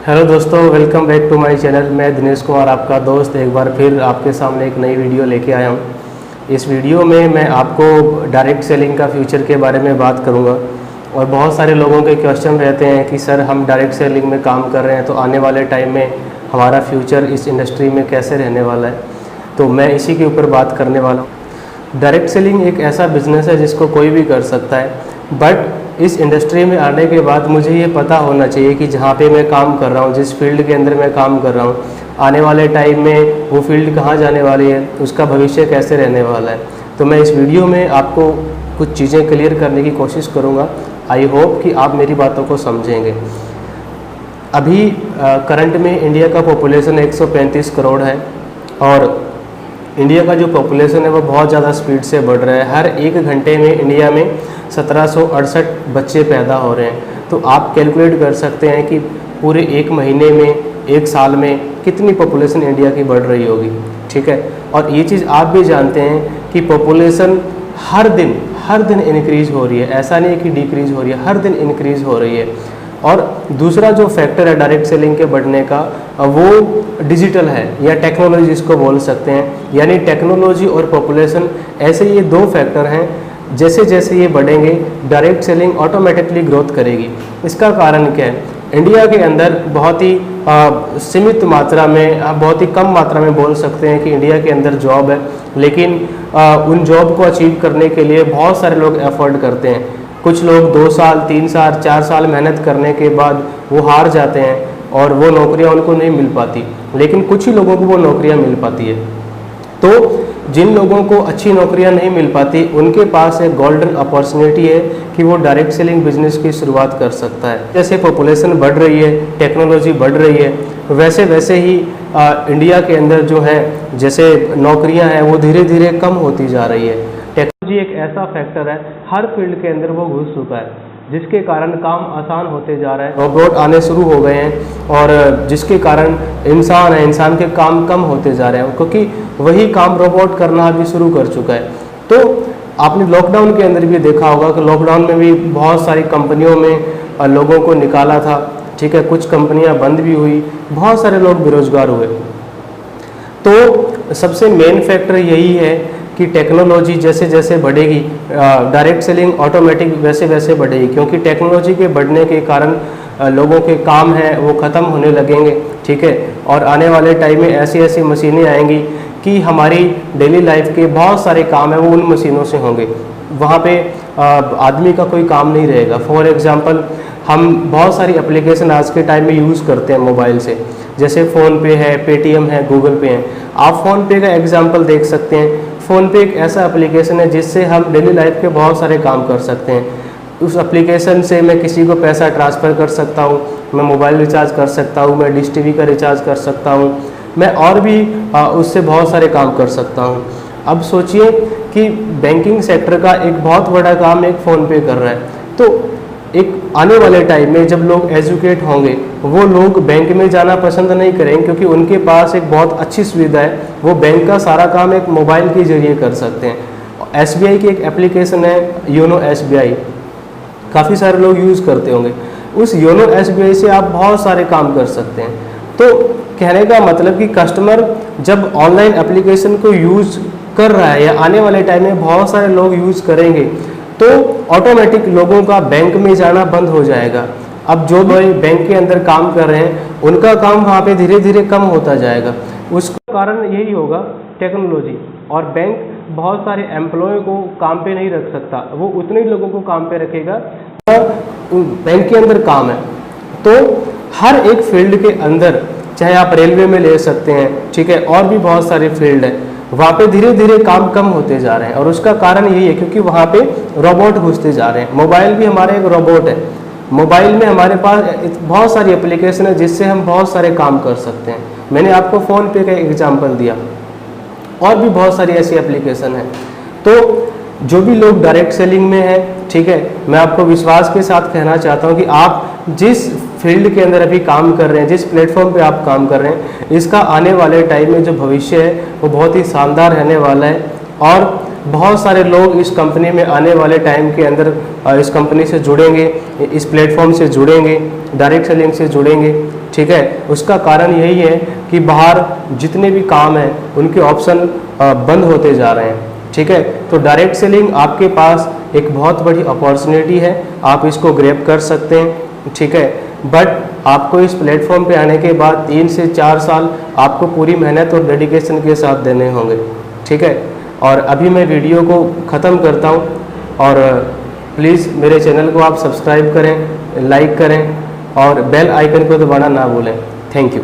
Hello दोस्तों, welcome back to my channel. मैं दिनेश कुमार, आपका दोस्त, एक बार फिर आपके सामने एक नई वीडियो लेके आया हूँ। इस वीडियो में मैं आपको डायरेक्ट सेलिंग का फ्यूचर के बारे में बात करूँगा। और बहुत सारे लोगों के क्वेश्चन रहते हैं कि सर हम डायरेक्ट सेलिंग में काम कर रहे हैं तो आने वाले टाइम में हमारा फ्यूचर इस इंडस्ट्री में कैसे रहने वाला है, तो मैं इसी के ऊपर बात करने वाला हूँ। डायरेक्ट सेलिंग एक ऐसा बिजनेस है जिसको कोई भी कर सकता है, बट इस इंडस्ट्री में आने के बाद मुझे ये पता होना चाहिए कि जहाँ पे मैं काम कर रहा हूँ, जिस फील्ड के अंदर मैं काम कर रहा हूँ, आने वाले टाइम में वो फील्ड कहाँ जाने वाली है, उसका भविष्य कैसे रहने वाला है। तो मैं इस वीडियो में आपको कुछ चीज़ें क्लियर करने की कोशिश करूँगा। आई होप कि आप मेरी बातों को समझेंगे। अभी करंट में इंडिया का पॉपुलेशन 135 करोड़ है और इंडिया का जो पॉपुलेशन है वो बहुत ज़्यादा स्पीड से बढ़ रहा है। हर एक घंटे में इंडिया में 1768 बच्चे पैदा हो रहे हैं। तो आप कैलकुलेट कर सकते हैं कि पूरे एक महीने में, एक साल में कितनी पॉपुलेशन इंडिया की बढ़ रही होगी, ठीक है। और ये चीज़ आप भी जानते हैं कि पॉपुलेशन हर दिन इंक्रीज़ हो रही है, ऐसा नहीं है कि डिक्रीज़ हो रही है, हर दिन इंक्रीज़ हो रही है। और दूसरा जो फैक्टर है डायरेक्ट सेलिंग के बढ़ने का, वो डिजिटल है या टेक्नोलॉजी जिसको बोल सकते हैं। यानी टेक्नोलॉजी और पॉपुलेशन, ऐसे ये दो फैक्टर हैं, जैसे जैसे ये बढ़ेंगे डायरेक्ट सेलिंग ऑटोमेटिकली ग्रोथ करेगी। इसका कारण क्या है? इंडिया के अंदर बहुत ही सीमित मात्रा में, बहुत ही कम मात्रा में बोल सकते हैं कि इंडिया के अंदर जॉब है, लेकिन उन जॉब को अचीव करने के लिए बहुत सारे लोग एफर्ट करते हैं। कुछ लोग 2 साल, 3 साल, 4 साल मेहनत करने के बाद वो हार जाते हैं और वो नौकरियां उनको नहीं मिल पाती, लेकिन कुछ ही लोगों को वो नौकरियां मिल पाती है। तो जिन लोगों को अच्छी नौकरियां नहीं मिल पाती, उनके पास एक गोल्डन अपॉर्चुनिटी है कि वो डायरेक्ट सेलिंग बिजनेस की शुरुआत कर सकता है। जैसे पॉपुलेशन बढ़ रही है, टेक्नोलॉजी बढ़ रही है, वैसे वैसे ही इंडिया के अंदर जो है, जैसे नौकरियां हैं वो धीरे धीरे कम होती जा रही है। टेक्नोलॉजी एक ऐसा फैक्टर है, हर फील्ड के अंदर वो घुस चुका है, जिसके कारण काम आसान होते जा रहा है। रोबोट आने शुरू हो गए हैं और जिसके कारण इंसान के काम कम होते जा रहे हैं, क्योंकि वही काम रोबोट करना भी शुरू कर चुका है। तो आपने लॉकडाउन के अंदर भी देखा होगा कि लॉकडाउन में भी बहुत सारी कंपनियों में लोगों को निकाला था, ठीक है। कुछ कंपनियां बंद भी हुई, बहुत सारे लोग बेरोजगार हुए। तो सबसे मेन फैक्टर यही है कि टेक्नोलॉजी जैसे जैसे बढ़ेगी, डायरेक्ट सेलिंग ऑटोमेटिक वैसे वैसे बढ़ेगी, क्योंकि टेक्नोलॉजी के बढ़ने के कारण लोगों के काम हैं वो ख़त्म होने लगेंगे, ठीक है। और आने वाले टाइम में ऐसी ऐसी मशीनें आएंगी कि हमारी डेली लाइफ के बहुत सारे काम हैं वो उन मशीनों से होंगे। वहाँ पे आदमी का कोई काम नहीं रहेगा। फॉर एग्ज़ाम्पल, हम बहुत सारी एप्लीकेशन आज के टाइम में यूज़ करते हैं मोबाइल से, जैसे फ़ोनपे है, पेटीएम है, गूगल पे है। आप फ़ोनपे का एग्जाम्पल देख सकते हैं। फ़ोनपे एक ऐसा एप्लीकेशन है जिससे हम डेली लाइफ के बहुत सारे काम कर सकते हैं। उस एप्लीकेशन से मैं किसी को पैसा ट्रांसफ़र कर सकता हूँ, मैं मोबाइल रिचार्ज कर सकता हूँ, मैं डिश टीवी का रिचार्ज कर सकता हूँ, मैं और भी उससे बहुत सारे काम कर सकता हूँ। अब सोचिए कि बैंकिंग सेक्टर का एक बहुत बड़ा काम एक फ़ोनपे कर रहा है। तो एक आने वाले टाइम में जब लोग एजुकेट होंगे, वो लोग बैंक में जाना पसंद नहीं करेंगे, क्योंकि उनके पास एक बहुत अच्छी सुविधा है, वो बैंक का सारा काम एक मोबाइल के जरिए कर सकते हैं। SBI की एक एप्लीकेशन है योनो SBI, काफ़ी सारे लोग यूज़ करते होंगे। उस योनो SBI से आप बहुत सारे काम कर सकते हैं। तो कहने का मतलब कि कस्टमर जब ऑनलाइन एप्लीकेशन को यूज़ कर रहा है या आने वाले टाइम में बहुत सारे लोग यूज़ करेंगे, तो ऑटोमेटिक लोगों का बैंक में जाना बंद हो जाएगा। अब जो लोग बैंक के अंदर काम कर रहे हैं, उनका काम वहाँ पे धीरे धीरे कम होता जाएगा। उसका कारण यही होगा टेक्नोलॉजी। और बैंक बहुत सारे एम्प्लॉय को काम पे नहीं रख सकता, वो उतने ही लोगों को काम पे रखेगा बैंक के अंदर काम है। तो हर एक फील्ड के अंदर, चाहे आप रेलवे में ले सकते हैं, ठीक है, और भी बहुत सारे फील्ड है, वहाँ पे धीरे धीरे काम कम होते जा रहे हैं। और उसका कारण यही है क्योंकि वहाँ पे रोबोट घुसते जा रहे हैं। मोबाइल भी हमारा एक रोबोट है। मोबाइल में हमारे पास बहुत सारी एप्लीकेशन है जिससे हम बहुत सारे काम कर सकते हैं। मैंने आपको फ़ोनपे का एग्जांपल दिया, और भी बहुत सारी ऐसी एप्लीकेशन है। तो जो भी लोग डायरेक्ट सेलिंग में है, ठीक है, मैं आपको विश्वास के साथ कहना चाहता हूँ कि आप जिस फील्ड के अंदर अभी काम कर रहे हैं, जिस प्लेटफॉर्म पे आप काम कर रहे हैं, इसका आने वाले टाइम में जो भविष्य है वो बहुत ही शानदार रहने वाला है। और बहुत सारे लोग इस कंपनी में आने वाले टाइम के अंदर इस कंपनी से जुड़ेंगे, इस प्लेटफॉर्म से जुड़ेंगे, डायरेक्ट सेलिंग से जुड़ेंगे, ठीक है। उसका कारण यही है कि बाहर जितने भी काम हैं उनके ऑप्शन बंद होते जा रहे हैं, ठीक है। तो डायरेक्ट सेलिंग आपके पास एक बहुत बड़ी अपॉर्चुनिटी है, आप इसको ग्रैब कर सकते हैं, ठीक है। बट आपको इस प्लेटफॉर्म पे आने के बाद 3 से 4 साल आपको पूरी मेहनत और डेडिकेशन के साथ देने होंगे, ठीक है। और अभी मैं वीडियो को ख़त्म करता हूँ, और प्लीज़ मेरे चैनल को आप सब्सक्राइब करें, लाइक करें और बेल आइकन को दबाना ना भूलें। Thank you.